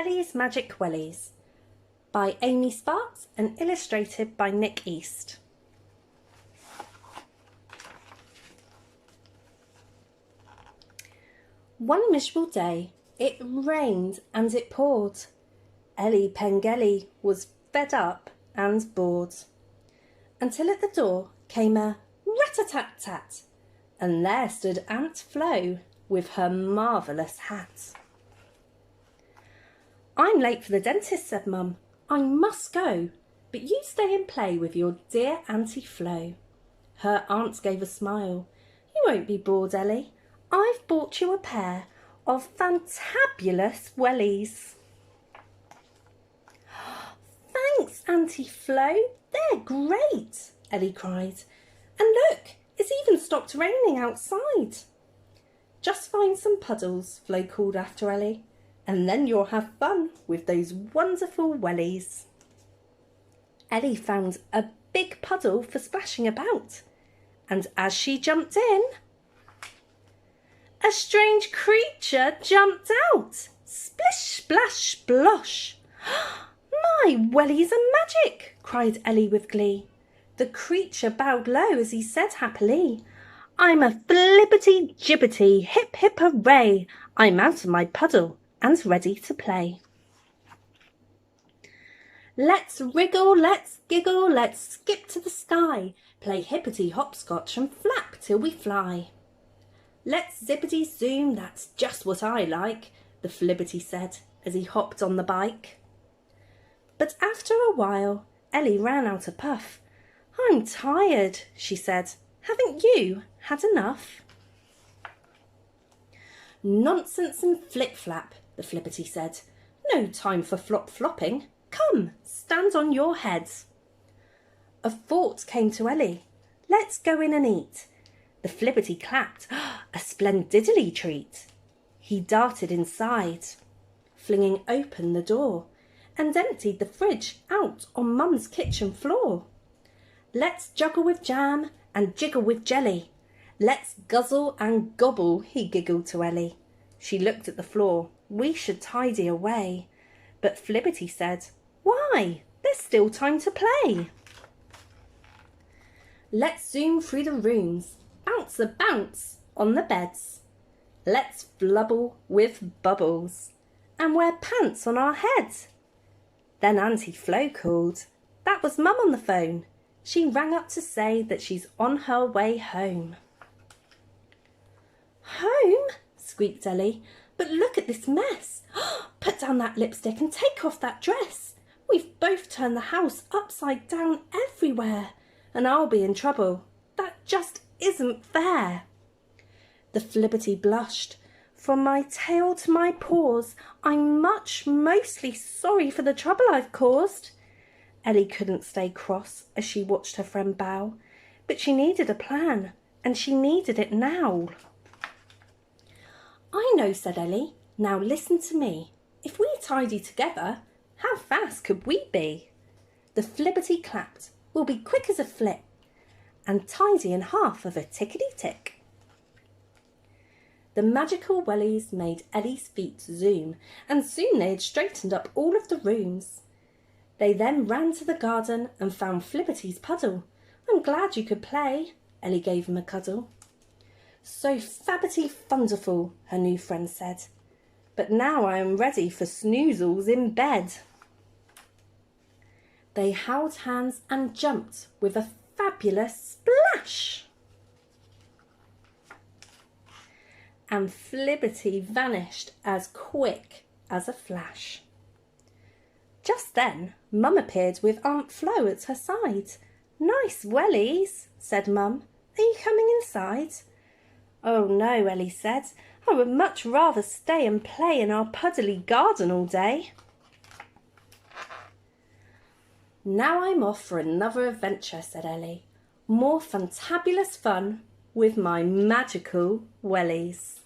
Ellie's Magic Wellies by Amy Sparks and illustrated by Nick East. One miserable day, it rained and it poured. Ellie Pengelly was fed up and bored, until at the door came a rat-a-tat-tat, and there stood Aunt Flo with her marvellous hat. "I'm late for the dentist," said Mum. "I must go, but you stay and play with your dear Auntie Flo." Her aunt gave a smile. "You won't be bored, Ellie. I've bought you a pair of fantabulous wellies." "Thanks, Auntie Flo. They're great," Ellie cried. "And look, it's even stopped raining outside." "Just find some puddles," Flo called after Ellie, "and then you'll have fun with those wonderful wellies." Ellie found a big puddle for splashing about, and as she jumped in, a strange creature jumped out. Splish, splash, splosh. "My wellies are magic!" cried Ellie with glee. The creature bowed low as he said happily, "I'm a flippity-jibbity, hip hip hooray! I'm out of my puddle and ready to play. Let's wriggle, let's giggle, let's skip to the sky, play hippity-hopscotch and flap till we fly." "Let's zippity-zoom, that's just what I like," the flibbity said as he hopped on the bike. But after a while, Ellie ran out a puff. "I'm tired," she said. "Haven't you had enough?" "Nonsense and flip-flap," the flippity said. "No time for flop-flopping. Come, stand on your heads." A thought came to Ellie. "Let's go in and eat." The flippity clapped. "A splendidly treat." He darted inside, flinging open the door, and emptied the fridge out on Mum's kitchen floor. "Let's juggle with jam and jiggle with jelly. Let's guzzle and gobble," he giggled to Ellie. She looked at the floor. "We should tidy away." But Flibbity said, "Why? There's still time to play." "Let's zoom through the rooms, bounce a bounce on the beds. Let's flubble with bubbles and wear pants on our heads." Then Auntie Flo called. That was Mum on the phone. She rang up to say that she's on her way home. "Home?" squeaked Ellie. "But look at this mess. Put down that lipstick and take off that dress. We've both turned the house upside down everywhere, and I'll be in trouble. That just isn't fair." The flibbity blushed. "From my tail to my paws, I'm mostly sorry for the trouble I've caused." Ellie couldn't stay cross as she watched her friend bow, but she needed a plan, and she needed it now. "I know," said Ellie. "Now listen to me. If we tidy together, how fast could we be?" The flibbity clapped. "We'll be quick as a flip, and tidy in half of a tickety-tick." The magical wellies made Ellie's feet zoom, and soon they had straightened up all of the rooms. They then ran to the garden and found Flibbity's puddle. "I'm glad you could play," Ellie gave him a cuddle. "So fabbity-funderful," her new friend said. "But now I am ready for snoozles in bed." They held hands and jumped with a fabulous splash. And Flibbity vanished as quick as a flash. Just then, Mum appeared with Aunt Flo at her side. "Nice wellies," said Mum. "Are you coming inside?" "Oh no," Ellie said. "I would much rather stay and play in our puddly garden all day." "Now I'm off for another adventure," said Ellie. "More fantabulous fun with my magical wellies."